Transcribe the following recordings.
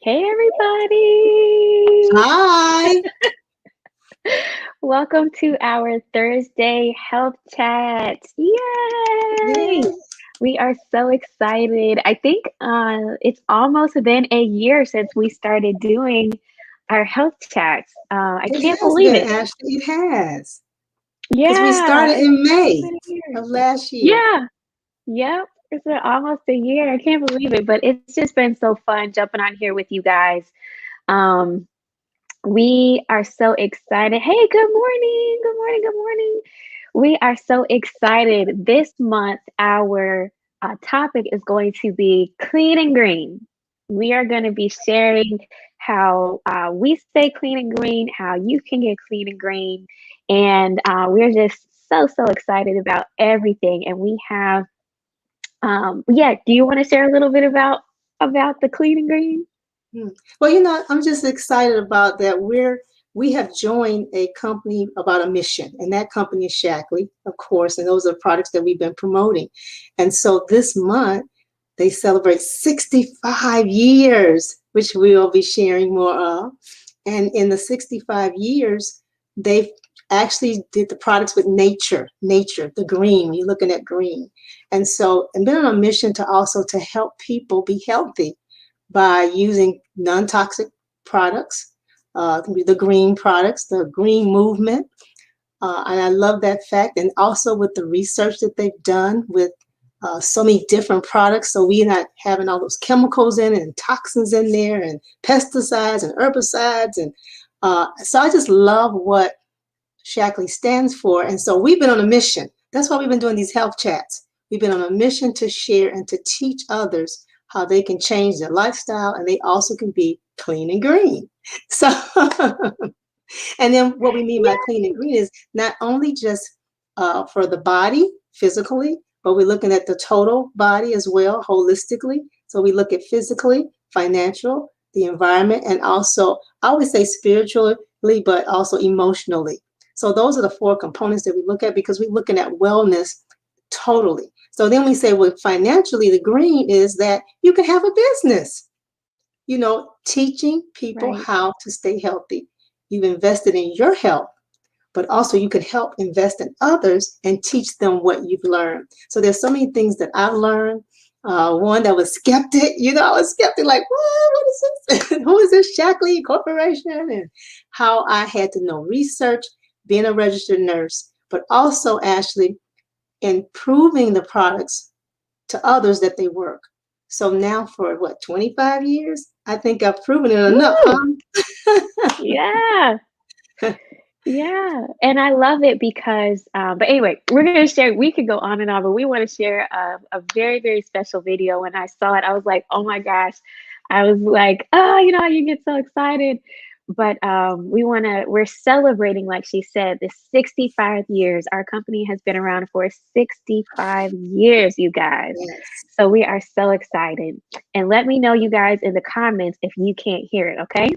Hey, everybody. Hi. Welcome to our Thursday health chat. Yay! Yeah. We are so excited. I think it's almost been a year since we started doing our health chats. I It can't has believe been, it. Ashley. It has. Because we Yeah, started it's in May been a year. of last year. Yeah, yep. It's been almost a year. I can't believe it, but it's just been so fun jumping on here with you guys. Um, We are so excited. Hey, good morning. Good morning. Good morning. We are so excited. This month, our topic is going to be clean and green. We are going to be sharing how we stay clean and green, how you can get clean and green. And we're just so excited about everything. And we have, yeah, do you want to share a little bit about the clean and green? Hmm. Well, I'm just excited about that. We have joined a company about a mission, and that company is Shackley, of course, and those are products that we've been promoting. And so this month they celebrate 65 years, which we'll be sharing more of. And in the 65 years, they've actually did the products with nature, the green. You're looking at green. And been on a mission to also to help people be healthy by using non-toxic products, the green products, the green movement. And I love that fact. And also with the research that they've done with so many different products. So we're not having all those chemicals in and toxins in there and pesticides and herbicides. And so I just love what Shackley stands for. And so we've been on a mission. That's why we've been doing these health chats. We've been on a mission to share and to teach others how they can change their lifestyle and they also can be clean and green. So, and then what we mean by clean and green is not only just for the body physically, but we're looking at the total body as well, holistically. So we look at physically, financial, the environment, and also, I always say spiritually, but also emotionally. So those are the four components that we look at because we're looking at wellness totally. So then we say, well, financially, the green is that you can have a business, teaching people Right. how to stay healthy. You've invested in your health, but also you can help invest in others and teach them what you've learned. So there's so many things that I've learned. One that was skeptic, I was skeptic, like, what is this? Who is this Shackley Corporation? And how I had to know research, being a registered nurse, but also actually improving the products to others that they work. So now for what, 25 years? I think I've proven it enough, Woo! huh? Yeah. Yeah, and I love it because, but anyway, we're gonna share. We could go on and on, but we want to share a very special video. When I saw it, I was like, "Oh my gosh!" I was like, "Oh, you know, how you get so excited." But we're celebrating, like she said, the 65 years. Our company has been around for 65 years, you guys. Yes. So we are so excited. And let me know, you guys, in the comments if you can't hear it. Okay.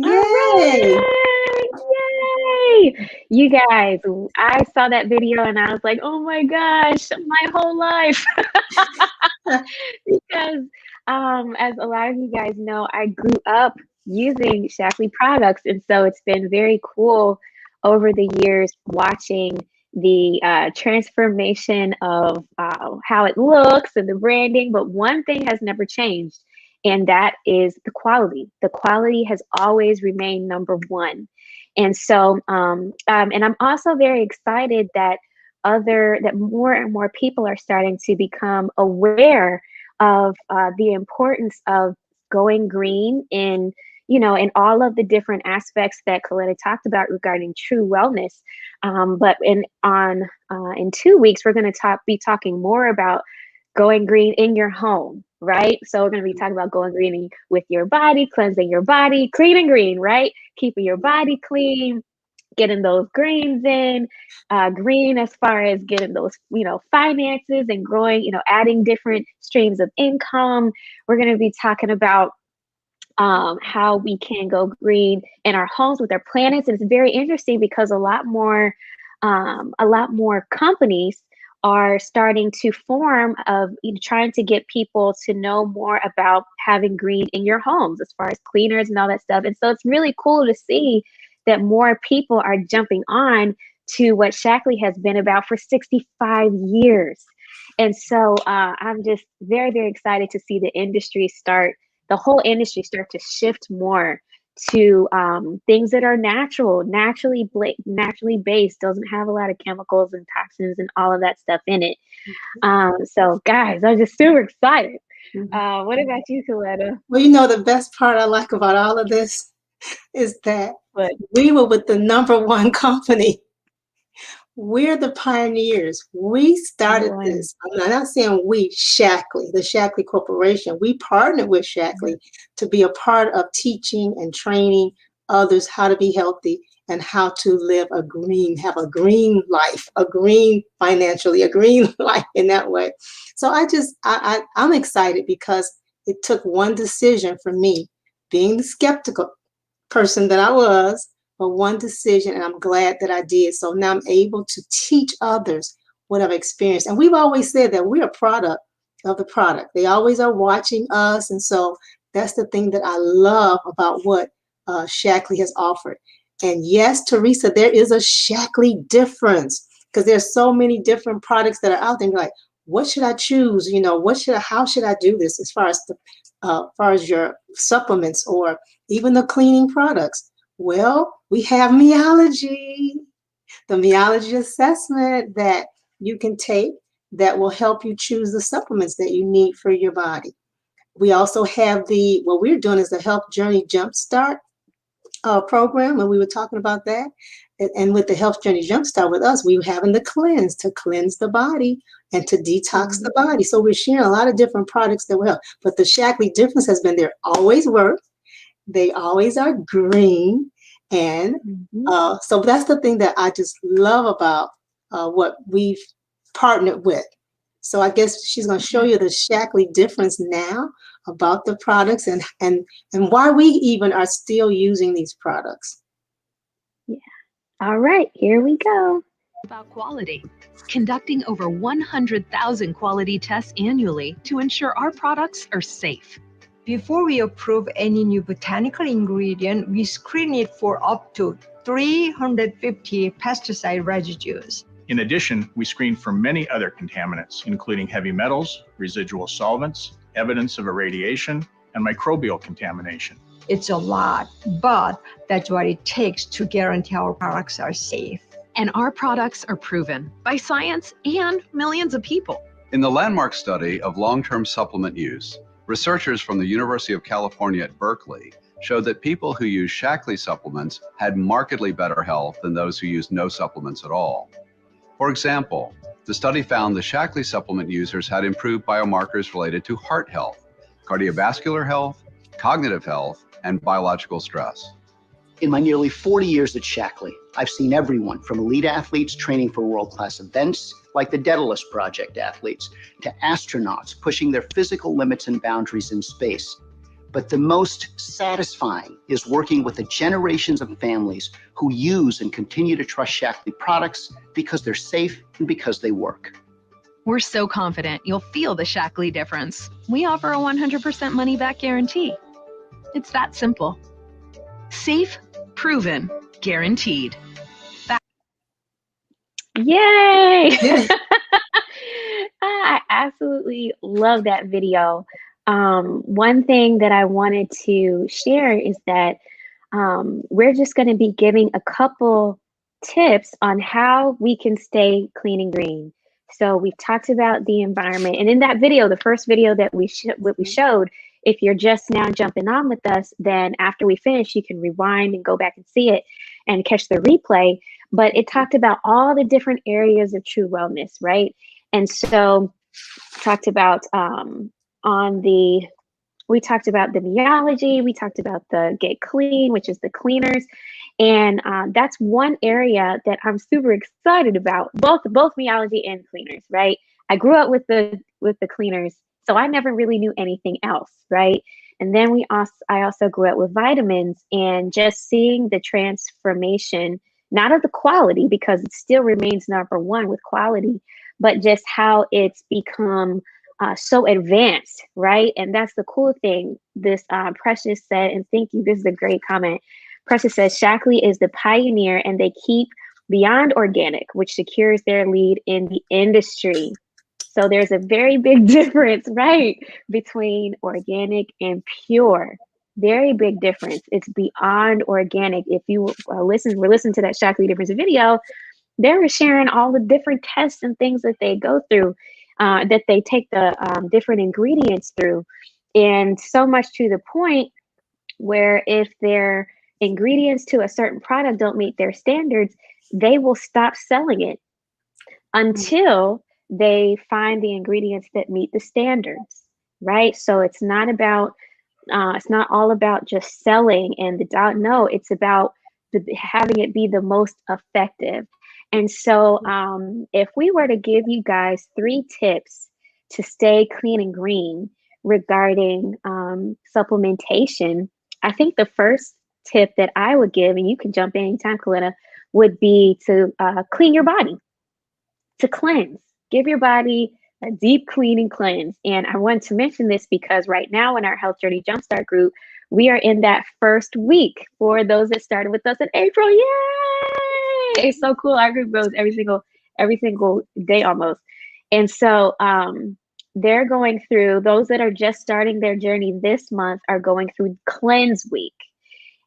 All Yay. right. Yay. You guys, I saw that video and I was like, oh my gosh, my whole life. Because as a lot of you guys know, I grew up using Shackley products. And so it's been very cool over the years watching the transformation of how it looks and the branding. But one thing has never changed, and that is the quality. The quality has always remained number one. And so, and I'm also very excited that more and more people are starting to become aware of the importance of going green in, in all of the different aspects that Coletta talked about regarding true wellness. But in 2 weeks, we're going to be talking more about going green in your home, right? So we're going to be talking about going green with your body, cleansing your body, clean and green, right? Keeping your body clean, getting those greens in, green as far as getting those, finances and growing, adding different streams of income. We're going to be talking about how we can go green in our homes with our planets. And it's very interesting because a lot more companies are starting to form of trying to get people to know more about having green in your homes as far as cleaners and all that stuff. And so it's really cool to see that more people are jumping on to what Shaklee has been about for 65 years. And so I'm just very, very excited to see the whole industry start to shift more to things that are naturally based, doesn't have a lot of chemicals and toxins and all of that stuff in it. So guys, I'm just super excited. What about you, Coletta? Well, the best part I like about all of this is that we were with the #1 company. We're the pioneers. We started this. I'm not saying we, Shaklee, the Shaklee Corporation. We partnered with Shaklee to be a part of teaching and training others how to be healthy and how to have a green life, a green financially, a green life in that way. So I'm excited because it took one decision for me, being the skeptical person that I was, but one decision, and I'm glad that I did. So now I'm able to teach others what I've experienced. And we've always said that we're a product of the product. They always are watching us. And so that's the thing that I love about what Shaklee has offered. And yes, Teresa, there is a Shaklee difference because there's so many different products that are out there. And you're like, what should I choose? How should I do this as far as your supplements or even the cleaning products? Well, we have Meology, the Meology assessment that you can take that will help you choose the supplements that you need for your body. We also have what we're doing is the Health Journey Jumpstart program, and we were talking about that. And with the Health Journey Jumpstart with us, we were having the cleanse to cleanse the body and to detox the body. So we're sharing a lot of different products that will help. But the Shaklee difference has been there always work. They always are green. And so that's the thing that I just love about what we've partnered with. So I guess she's going to show you the Shaklee difference now about the products and why we even are still using these products. Yeah. All right, here we go. About quality, conducting over 100,000 quality tests annually to ensure our products are safe. Before we approve any new botanical ingredient, we screen it for up to 350 pesticide residues. In addition, we screen for many other contaminants, including heavy metals, residual solvents, evidence of irradiation, and microbial contamination. It's a lot, but that's what it takes to guarantee our products are safe. And our products are proven by science and millions of people. In the landmark study of long-term supplement use, researchers from the University of California at Berkeley showed that people who used Shaklee supplements had markedly better health than those who used no supplements at all. For example, the study found the Shaklee supplement users had improved biomarkers related to heart health, cardiovascular health, cognitive health, and biological stress. In my nearly 40 years at Shaklee, I've seen everyone from elite athletes training for world-class events like the Daedalus Project athletes to astronauts pushing their physical limits and boundaries in space. But the most satisfying is working with the generations of families who use and continue to trust Shaklee products because they're safe and because they work. We're so confident you'll feel the Shaklee difference. We offer a 100% money-back guarantee. It's that simple. Safe, proven, guaranteed. Yay! I absolutely love that video. One thing that I wanted to share is that we're just going to be giving a couple tips on how we can stay clean and green. So we've talked about the environment, and in that video, the first video that we showed, if you're just now jumping on with us, then after we finish, you can rewind and go back and see it and catch the replay. But it talked about all the different areas of true wellness, right? And so talked about we talked about the meology, we talked about the Get Clean, which is the cleaners. And that's one area that I'm super excited about, both meology and cleaners, right? I grew up with the cleaners, so I never really knew anything else, right? And then I also grew up with vitamins, and just seeing the transformation, not of the quality, because it still remains number one with quality, but just how it's become so advanced, right? And that's the cool thing. This Precious said, and thank you, this is a great comment. Precious says, Shaklee is the pioneer, and they keep beyond organic, which secures their lead in the industry. So there's a very big difference, right, between organic and pure. Very big difference. It's beyond organic. If you were listening to that Shaklee Difference video, they were sharing all the different tests and things that they go through, that they take the different ingredients through. And so much to the point where if their ingredients to a certain product don't meet their standards, they will stop selling it until they find the ingredients that meet the standards, right? So it's not all about just selling and the doubt. No, it's about having it be the most effective. And so if we were to give you guys 3 tips to stay clean and green regarding supplementation, I think the first tip that I would give, and you can jump in anytime, Kalina, would be to clean your body, to cleanse. Give your body a deep cleaning cleanse. And I want to mention this because right now in our Health Journey Jumpstart group, we are in that first week for those that started with us in April. Yay! It's so cool. Our group grows every single day almost. And so they're going through, those that are just starting their journey this month are going through Cleanse Week.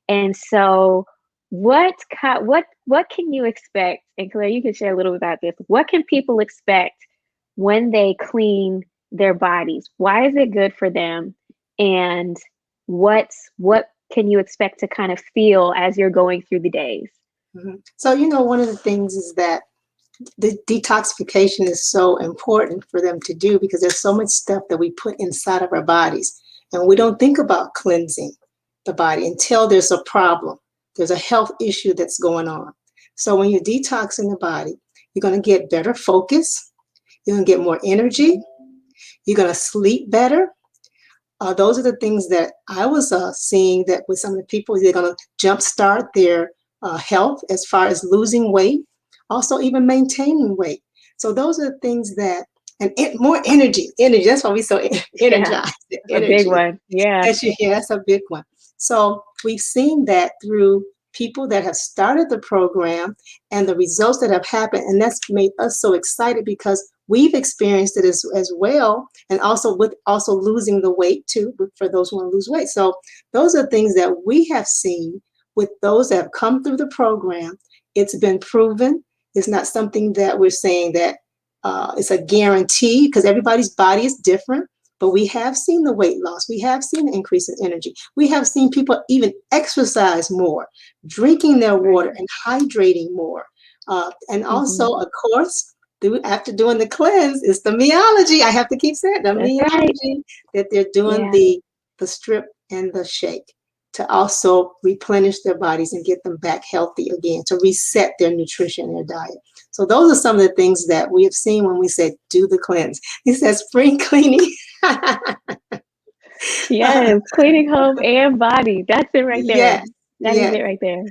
And so what can you expect? And Claire, you can share a little bit about this. What can people expect when they clean their bodies? Why is it good for them? And what can you expect to kind of feel as you're going through the days? Mm-hmm. So, one of the things is that the detoxification is so important for them to do because there's so much stuff that we put inside of our bodies. And we don't think about cleansing the body until there's a problem. There's a health issue that's going on. So when you're detoxing the body, you're going to get better focus. You're going to get more energy. You're going to sleep better. Those are the things that I was seeing that with some of the people, they're going to jumpstart their health as far as losing weight, also even maintaining weight. So those are the things that, and more energy. That's why we're so energized. Yeah, a big one. Yeah. That's a big one. So we've seen that through people that have started the program and the results that have happened. And that's made us so excited because we've experienced it as well. And also with losing the weight too, for those who want to lose weight. So those are things that we have seen with those that have come through the program. It's been proven. It's not something that we're saying that it's a guarantee because everybody's body is different. But we have seen the weight loss. We have seen the increase in energy. We have seen people even exercise more, drinking their water and hydrating more. And also, of course, after doing the cleanse, it's the meology. I have to keep saying the meology that they're doing the strip and the shake to also replenish their bodies and get them back healthy again, to reset their nutrition and their diet. So those are some of the things that we have seen when we said, do the cleanse. He says spring cleaning. Yes, cleaning home and body. That's it right there. Yes, that is it right there.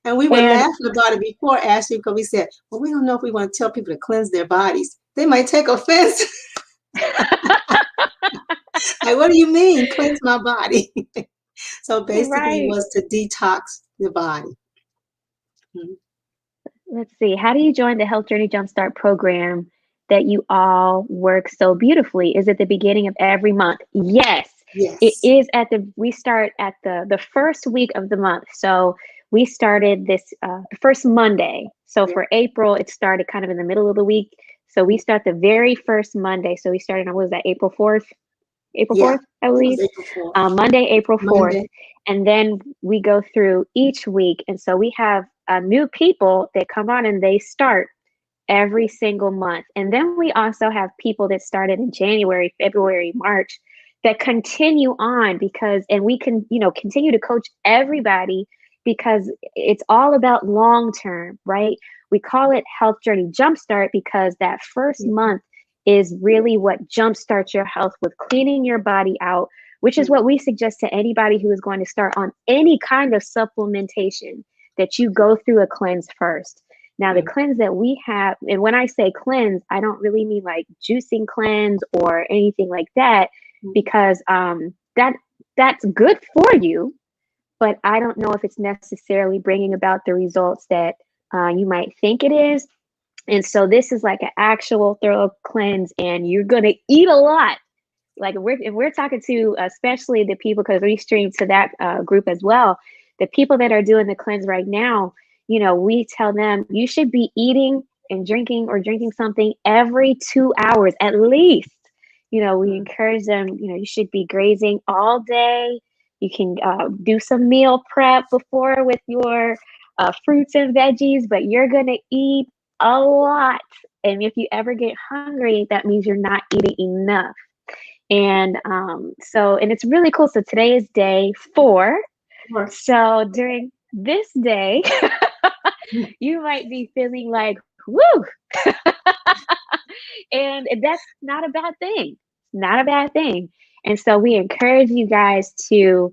And we were laughing about it before, Ashley, because we said, well, we don't know if we want to tell people to cleanse their bodies. They might take offense. Like, what do you mean, cleanse my body? So basically it was to detox the body. Mm-hmm. Let's see. How do you join the Health Journey Jumpstart program that you all work so beautifully? Is it the beginning of every month? Yes. It Yes. is we start at the first week of the month. So we started this the first Monday. So Yeah. for April, it started kind of in the middle of the week. So we start the very first Monday. So we started on, what was that, April 4th? April Yeah. 4th, I It was believe. April 4th. Monday, April 4th. Monday. And then we go through each week. And so we have new people that come on and they start every single month. And then we also have people that started in January, February, March that continue on because, and we can, continue to coach everybody because it's all about long term, right? We call it Health Journey Jumpstart because that first month is really what jumpstarts your health with cleaning your body out, which is what we suggest to anybody who is going to start on any kind of supplementation, that you go through a cleanse first. Now, the cleanse that we have, and when I say cleanse, I don't really mean like juicing cleanse or anything like that, because that's good for you, but I don't know if it's necessarily bringing about the results that you might think it is. And so this is like an actual thorough cleanse, and you're gonna eat a lot. Like if we're talking to especially the people, because we stream to that group as well, the people that are doing the cleanse right now, we tell them you should be eating and drinking or drinking something every 2 hours at least. We encourage them, you should be grazing all day. You can do some meal prep before with your fruits and veggies, but you're going to eat a lot. And if you ever get hungry, that means you're not eating enough. And and it's really cool. So today is day 4. So during this day, you might be feeling like, woo. And that's not a bad thing. Not a bad thing. And so we encourage you guys to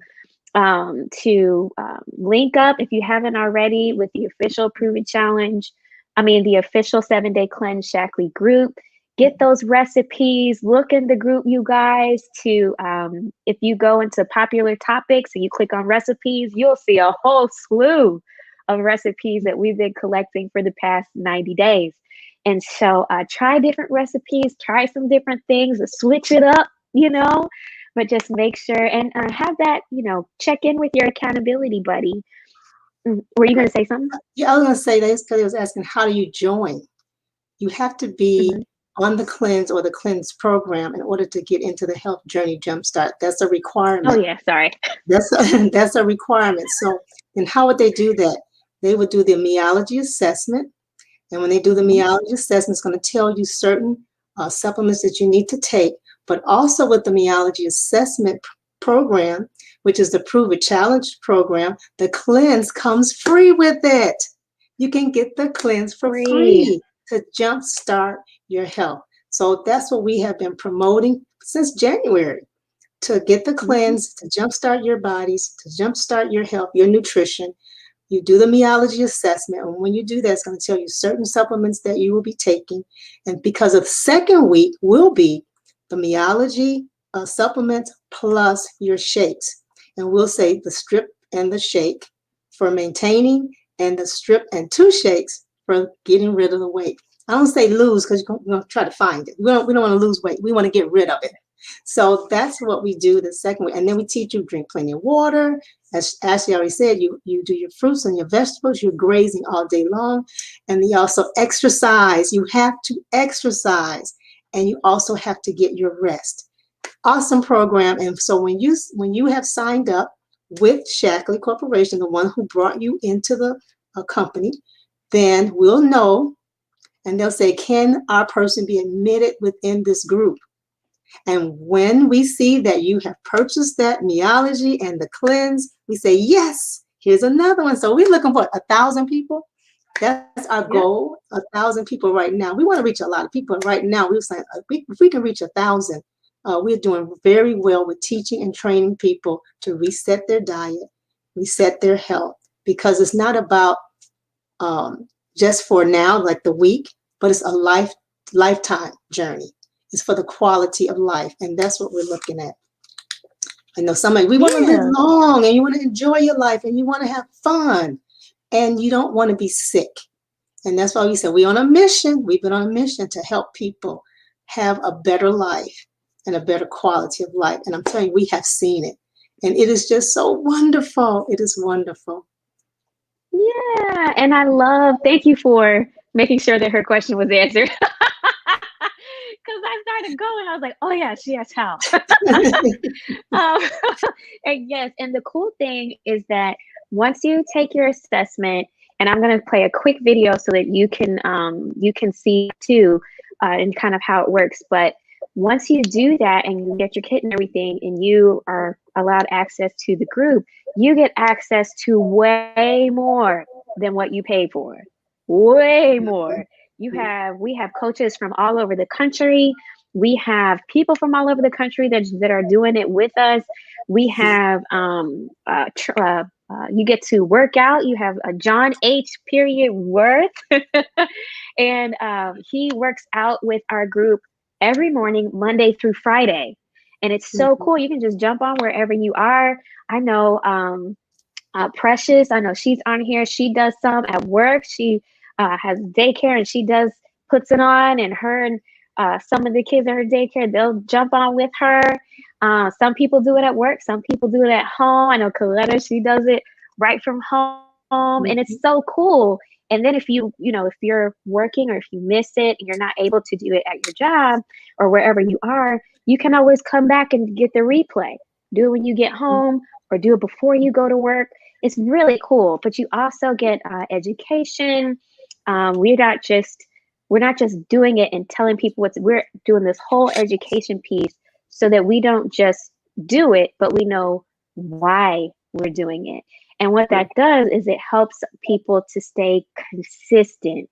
link up, if you haven't already, with the official Prove It Challenge. The official 7-day cleanse Shaklee group. Get those recipes. Look in the group, you guys, to if you go into popular topics and you click on recipes, you'll see a whole slew of recipes that we've been collecting for the past 90 days. And so try different recipes, try some different things, switch it up, but just make sure and have that, check in with your accountability buddy. Were you going to say something? Yeah, I was going to say that because I was asking, how do you join? You have to be on the cleanse or the cleanse program in order to get into the Health Journey Jumpstart. That's a requirement. Oh yeah, sorry. That's a requirement. So, and how would they do that? They would do the meology assessment. And when they do the meology assessment, it's going to tell you certain supplements that you need to take. But also with the meology assessment program, which is the Prove It Challenge program, the cleanse comes free with it. You can get the cleanse for free to jumpstart your health. So that's what we have been promoting since January, to get the cleanse, to jumpstart your bodies, to jumpstart your health, your nutrition. You do the meology assessment, and when you do that, it's going to tell you certain supplements that you will be taking. And because of the second week will be the meology supplements plus your shakes. And we'll say the strip and the shake for maintaining, and the strip and 2 shakes for getting rid of the weight. I don't say lose because you're going to try to find it. We don't want to lose weight. We want to get rid of it. So that's what we do the second week. And then we teach you drink plenty of water. As Ashley already said, you do your fruits and your vegetables. You're grazing all day long. And you also exercise. You have to exercise. And you also have to get your rest. Awesome program. And so when you have signed up with Shaklee Corporation, the one who brought you into the company, then we'll know, and they'll say, can our person be admitted within this group? And when we see that you have purchased that meology and the cleanse, we say, yes, here's another one. So we're looking for 1,000 people. That's our goal, 1,000 people right now. We want to reach a lot of people. Right now, we're saying if we can reach 1,000, we're doing very well with teaching and training people to reset their diet, reset their health, because it's not about just for now, like the week, but it's a lifetime journey. It's for the quality of life, and that's what we're looking at. I know we want to live long, and you want to enjoy your life, and you want to have fun, and you don't want to be sick. And that's why we said we're on a mission. We've been on a mission to help people have a better life. and a better quality of life. And I'm telling you, we have seen it. And it is just so wonderful. It is wonderful. Yeah. And thank you for making sure that her question was answered. Because I started going, I was like, oh yeah, she asked how. um, and yes, and the cool thing is that once you take your assessment, and I'm going to play a quick video so that you can see too, and kind of how it works. But once you do that and you get your kit and everything, and you are allowed access to the group, you get access to way more than what you paid for. Way more. We have coaches from all over the country. We have people from all over the country that are doing it with us. We have you get to work out. You have a John H. Worth, and he works out with our group every morning, Monday through Friday, and it's so cool. You can just jump on wherever you are. I know Precious. I know she's on here. She does some at work. She has daycare, and she puts it on, and her and some of the kids at her daycare, they'll jump on with her. Some people do it at work. Some people do it at home. I know Coletta, she does it right from home, and it's so cool. And then if if you're working, or if you miss it and you're not able to do it at your job or wherever you are, you can always come back and get the replay. Do it when you get home, or do it before you go to work. It's really cool. But you also get education. We're not just doing it and telling people we're doing this whole education piece, so that we don't just do it, but we know why we're doing it. And what that does is it helps people to stay consistent,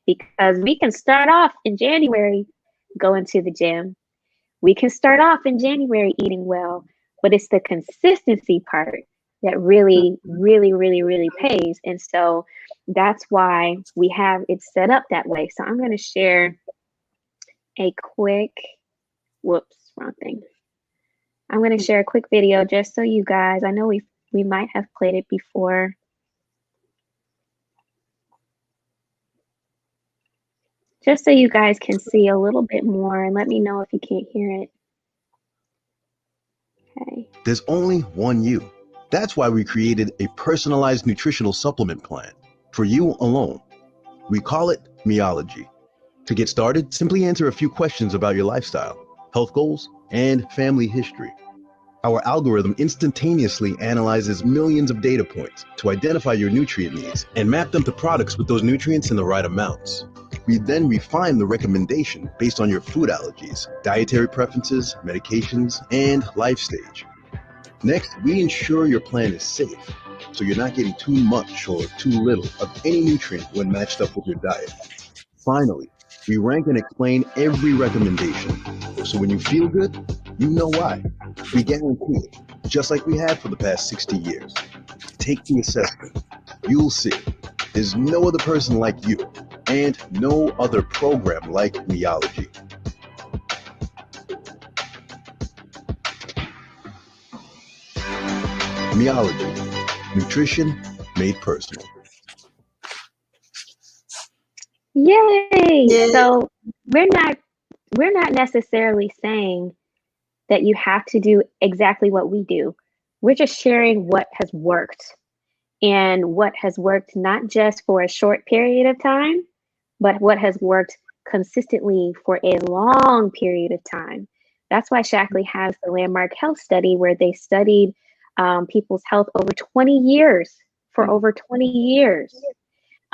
because we can start off in January going to the gym. We can start off in January eating well, but it's the consistency part that really, really, really, really pays. And so that's why we have it set up that way. So I'm going to share a quick, wrong thing. I'm going to share a quick video just so you guys, I know we might have played it before. Just so you guys can see a little bit more, and let me know if you can't hear it. Okay. There's only one you. That's why we created a personalized nutritional supplement plan for you alone. We call it Meology. To get started, simply answer a few questions about your lifestyle, health goals, and family history. Our algorithm instantaneously analyzes millions of data points to identify your nutrient needs and map them to products with those nutrients in the right amounts. We then refine the recommendation based on your food allergies, dietary preferences, medications, and life stage. Next, we ensure your plan is safe, so you're not getting too much or too little of any nutrient when matched up with your diet. Finally, we rank and explain every recommendation, so when you feel good, you know why. We guarantee it, just like we have for the past 60 years. Take the assessment. You'll see. There's no other person like you, and no other program like Meology. Meology, nutrition made personal. Yay! Yay. So we're not necessarily saying that you have to do exactly what we do. We're just sharing what has worked, and what has worked not just for a short period of time, but what has worked consistently for a long period of time. That's why Shaklee has the landmark health study, where they studied people's health over 20 years, for over 20 years.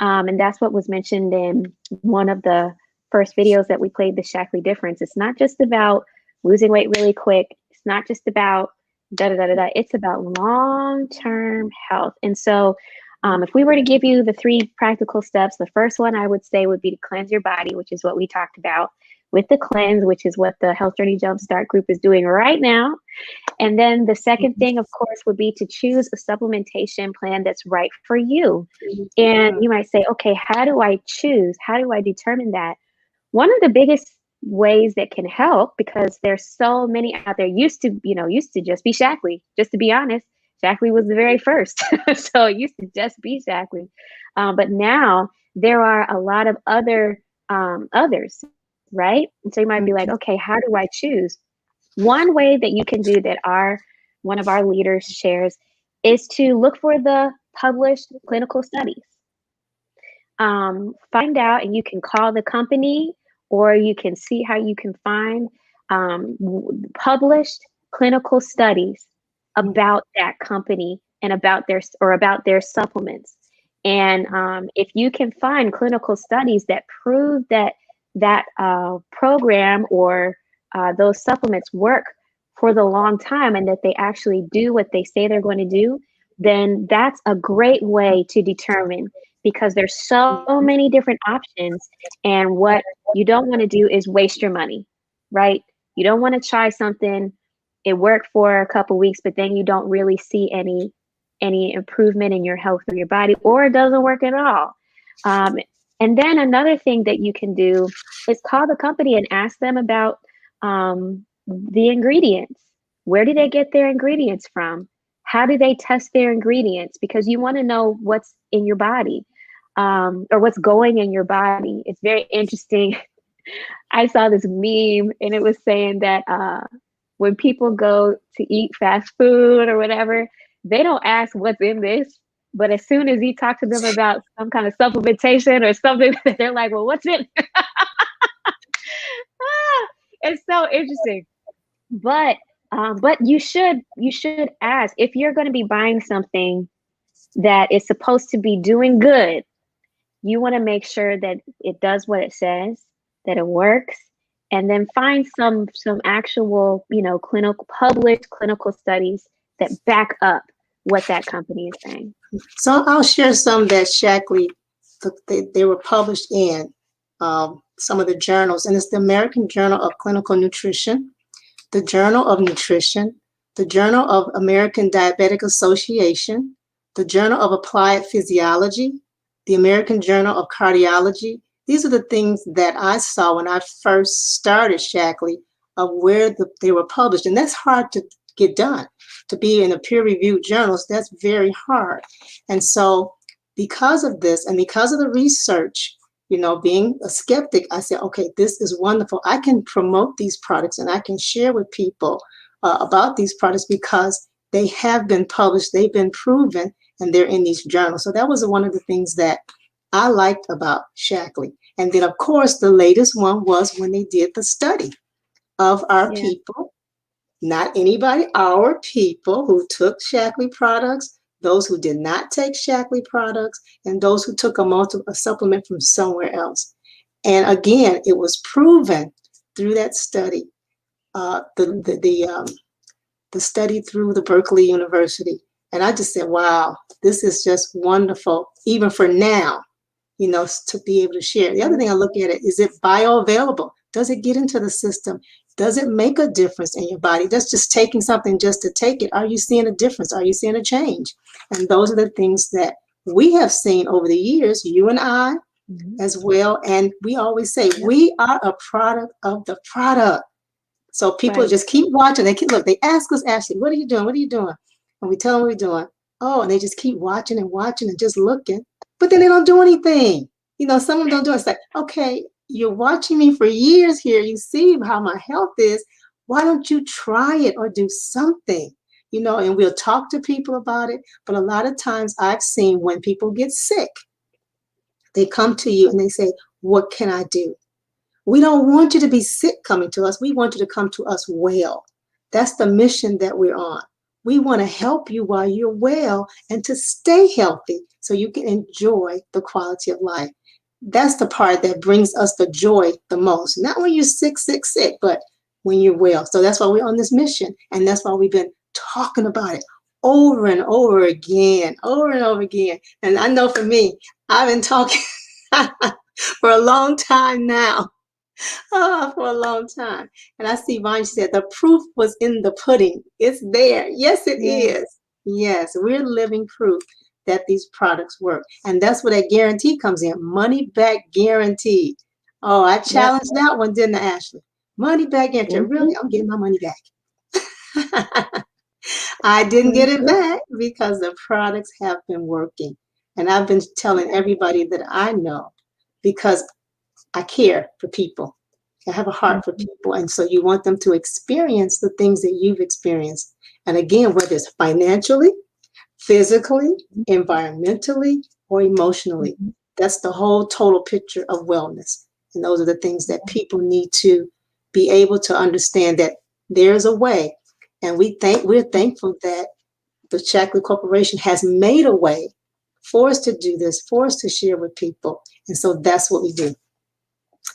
And that's what was mentioned in one of the first videos that we played, the Shaklee difference. It's not just about losing weight really quick. It's not just about It's about long-term health. And so if we were to give you the 3 practical steps, the first one I would say would be to cleanse your body, which is what we talked about with the cleanse, which is what the Health Journey Jumpstart group is doing right now. And then the second thing, of course, would be to choose a supplementation plan that's right for you. And you might say, okay, how do I choose? How do I determine that? One of the biggest ways that can help, because there's so many out there, used to just be Shaklee, just to be honest. Shaklee was the very first. So it used to just be Shaklee. But now there are a lot of others. right? And so you might be like, okay, how do I choose? One way that you can do that one of our leaders shares is to look for the published clinical studies. Find out, and you can call the company, or you can see how you can find published clinical studies about that company and about their supplements. And if you can find clinical studies that prove that program or those supplements work for the long time and that they actually do what they say they're going to do, then that's a great way to determine, because there's so many different options. And what you don't want to do is waste your money, right? You don't want to try something, it worked for a couple weeks, but then you don't really see any improvement in your health or your body, or it doesn't work at all. And then another thing that you can do is call the company and ask them about the ingredients. Where do they get their ingredients from? How do they test their ingredients? Because you want to know what's in your body, or what's going in your body. It's very interesting. I saw this meme and it was saying that when people go to eat fast food or whatever, they don't ask what's in this. But as soon as you talk to them about some kind of supplementation or something, they're like, well, what's in? It's so interesting. But you should ask if you're going to be buying something that is supposed to be doing good. You want to make sure that it does what it says, that it works, and then find some actual, published clinical studies that back up what that company is saying. So I'll share some that Shaklee, they were published in some of the journals, and it's the American Journal of Clinical Nutrition, the Journal of Nutrition, the Journal of American Diabetic Association, the Journal of Applied Physiology, the American Journal of Cardiology. These are the things that I saw when I first started Shaklee, of where they were published. And that's hard to get done. To be in a peer-reviewed journals, that's very hard. And so because of this and because of the research, being a skeptic, I said, okay, this is wonderful. I can promote these products and I can share with people about these products because they have been published, they've been proven, and they're in these journals. So that was one of the things that I liked about Shaklee. And then, of course, the latest one was when they did the study of our people, not anybody, our people who took Shaklee products, those who did not take Shaklee products, and those who took a supplement from somewhere else. And again, it was proven through that study, the study through the Berkeley University. And I just said, wow, this is just wonderful, even for now, to be able to share. The other thing I look at it, is it bioavailable? Does it get into the system? Does it make a difference in your body? That's just taking something just to take it. Are you seeing a difference? Are you seeing a change? And those are the things that we have seen over the years, you and I as well. And we always say, we are a product of the product. So people just keep watching. They ask us, Ashley, what are you doing? What are you doing? And we tell them what we're doing. Oh, and they just keep watching and just looking. But then they don't do anything. Some of them don't do it. It's like, okay, you're watching me for years here. You see how my health is. Why don't you try it or do something? And we'll talk to people about it. But a lot of times I've seen when people get sick, they come to you and they say, what can I do? We don't want you to be sick coming to us. We want you to come to us well. That's the mission that we're on. We want to help you while you're well and to stay healthy so you can enjoy the quality of life. That's the part that brings us the joy the most. Not when you're sick, but when you're well. So that's why we're on this mission. And that's why we've been talking about it over and over again. And I know for me, I've been talking for a long time now. For a long time. And I see Vanya said the proof was in the pudding. It's there. Yes, it is. Yes, we're living proof that these products work. And that's where that guarantee comes in. Money back guarantee. Oh, I challenged that one, didn't I, Ashley? Money back guarantee. Really? I'm getting my money back. I didn't get it back because the products have been working. And I've been telling everybody that I know because I care for people. I have a heart for people. And so you want them to experience the things that you've experienced. And again, whether it's financially, physically, environmentally, or emotionally, that's the whole total picture of wellness. And those are the things that people need to be able to understand, that there's a way. And we're thankful that the Shaklee Corporation has made a way for us to do this, for us to share with people. And so that's what we do.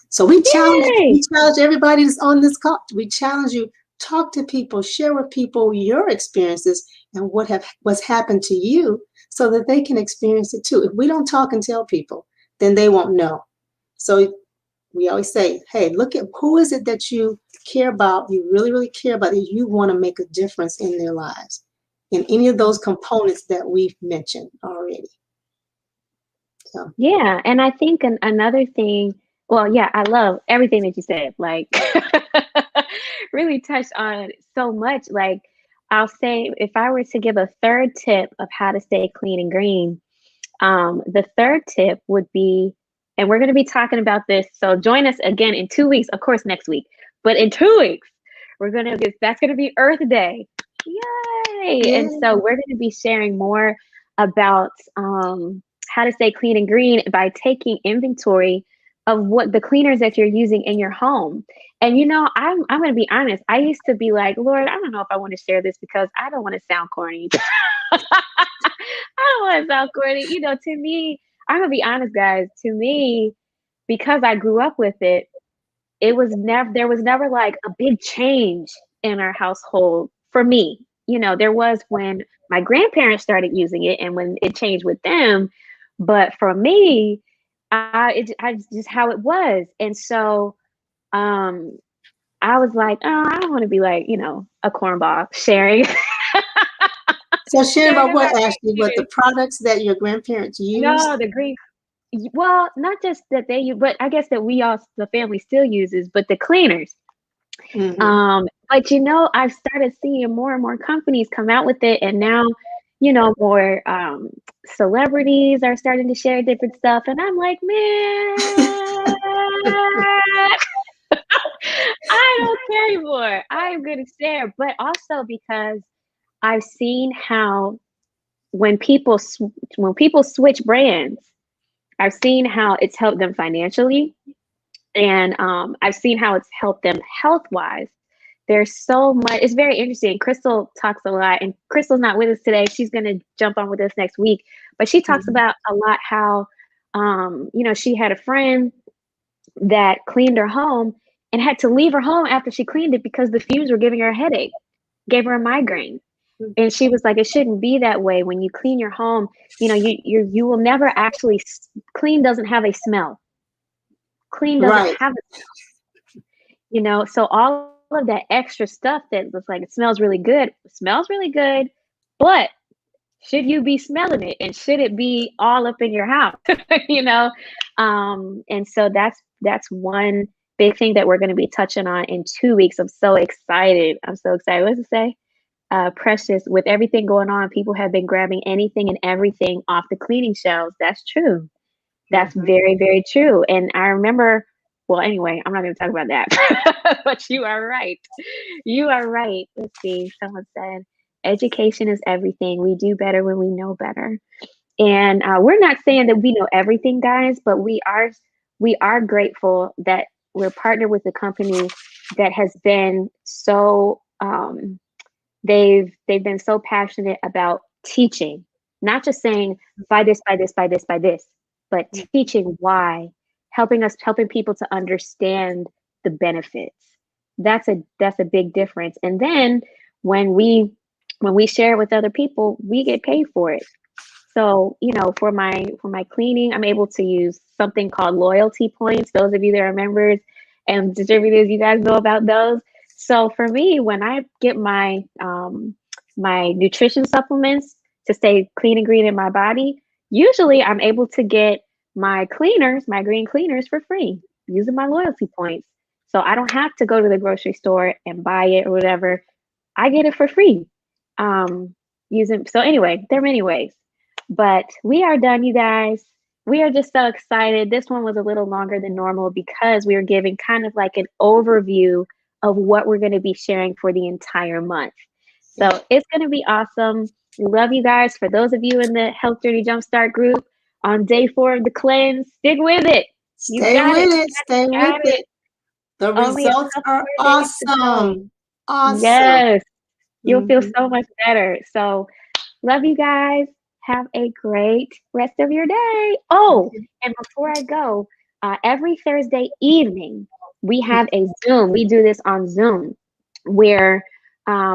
So we challenge everybody that's on this call. We challenge you, talk to people, share with people your experiences and what's happened to you, so that they can experience it too. If we don't talk and tell people, then they won't know. So we always say, hey, look at who is it that you care about, you really, really care about, that you want to make a difference in their lives, in any of those components that we've mentioned already. So. Yeah, and I think another thing, well, yeah, I love everything that you said, like really touched on so much. Like, I'll say, if I were to give a third tip of how to stay clean and green, the third tip would be, and we're going to be talking about this, so join us again in 2 weeks, of course next week, but in 2 weeks, that's going to be Earth Day. Yay! Yeah. And so we're going to be sharing more about how to stay clean and green by taking inventory of what the cleaners that you're using in your home. And you know, I'm going to be honest. I used to be like, Lord, I don't know if I want to share this because I don't want to sound corny. I don't want to sound corny. You know, to me, I'm going to be honest, guys. To me, because I grew up with it, there was never like a big change in our household for me. You know, there was when my grandparents started using it and when it changed with them. But for me, it's just how it was. And so I was like, oh, I don't want to be like, you know, a cornball sharing. So sharing about what, Ashley, what the products that your grandparents used? No, well, not just that they use, but I guess that the family still uses, but the cleaners. Mm-hmm. But you know, I've started seeing more and more companies come out with it, and now, you know, more celebrities are starting to share different stuff, and I'm like, man, I don't care anymore. I'm gonna share, but also because I've seen how when people switch brands, I've seen how it's helped them financially, and I've seen how it's helped them health-wise. There's so much. It's very interesting. Crystal talks a lot, and Crystal's not with us today. She's going to jump on with us next week. But she talks about a lot how, you know, she had a friend that cleaned her home and had to leave her home after she cleaned it because the fumes were giving her a headache, gave her a migraine. And she was like, it shouldn't be that way. When you clean your home, you know, you will never actually, clean doesn't have a smell. Clean doesn't have a smell. You know, so all of that extra stuff that looks like it smells really good, but should you be smelling it, and should it be all up in your house? You know, and so that's one big thing that we're going to be touching on in 2 weeks. I'm so excited. What's it say? Precious, with everything going on, people have been grabbing anything and everything off the cleaning shelves. That's true. That's very, very true. And I remember, well, anyway, I'm not going to talk about that, but you are right. You are right. Let's see. Someone said, education is everything. We do better when we know better. And we're not saying that we know everything, guys, but we are grateful that we're partnered with a company that has been so, they've been so passionate about teaching, not just saying buy this, but teaching why, helping people to understand the benefits. That's a big difference. And then when we share it with other people, we get paid for it. So, you know, for my cleaning, I'm able to use something called loyalty points. Those of you that are members and distributors, you guys know about those. So for me, when I get my my nutrition supplements to stay clean and green in my body, usually I'm able to get my green cleaners for free using my loyalty points. So I don't have to go to the grocery store and buy it or whatever. I get it for free. So anyway, there are many ways. But we are done, you guys. we are just so excited. This one was a little longer than normal because we were giving kind of like an overview of what we're going to be sharing for the entire month. So it's going to be awesome. We love you guys. For those of you in the Health Journey Jumpstart group on day 4 of the cleanse, stick with it. You Stay got with it. it. Stay Got with it. The Only a results couple are more days to go. awesome. Awesome. Yes. You'll feel Mhm. so much better. So love you guys. Have a great rest of your day. Oh, and before I go, every Thursday evening, we have a Zoom. We do this on Zoom where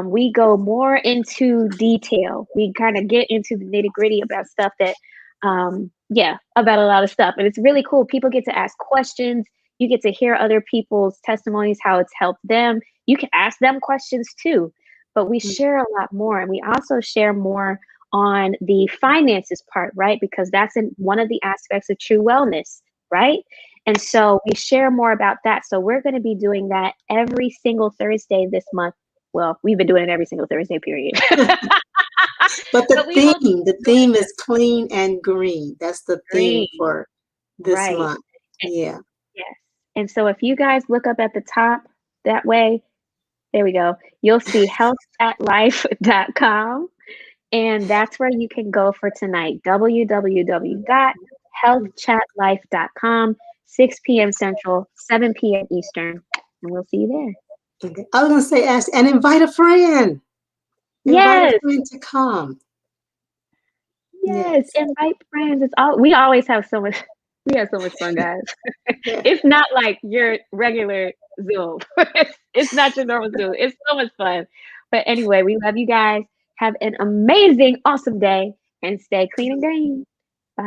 we go more into detail. We kind of get into the nitty gritty about stuff that, about a lot of stuff. And it's really cool. People get to ask questions. You get to hear other people's testimonies, how it's helped them. You can ask them questions too, but we share a lot more. And we also share more on the finances part, right? Because that's one of the aspects of true wellness, right? And so we share more about that. So we're going to be doing that every single Thursday this month. Well, we've been doing it every single Thursday, period. But the we hope theme is clean and green. That's the theme green, for this right? month. Yeah. Yes. And so if you guys look up at the top that way, there we go. You'll see healthchatlife.com. And that's where you can go for tonight. www.healthchatlife.com, 6 p.m. Central, 7 p.m. Eastern. And we'll see you there. Okay. I was going to say, ask and invite a friend. Invite Yes. a friend to come. Yes. Invite friends. We always have so much. We have so much fun, guys. Yeah. It's not like your regular Zoom. It's not your normal Zoom. It's so much fun. But anyway, we love you guys. Have an amazing, awesome day and stay clean and green. Bye.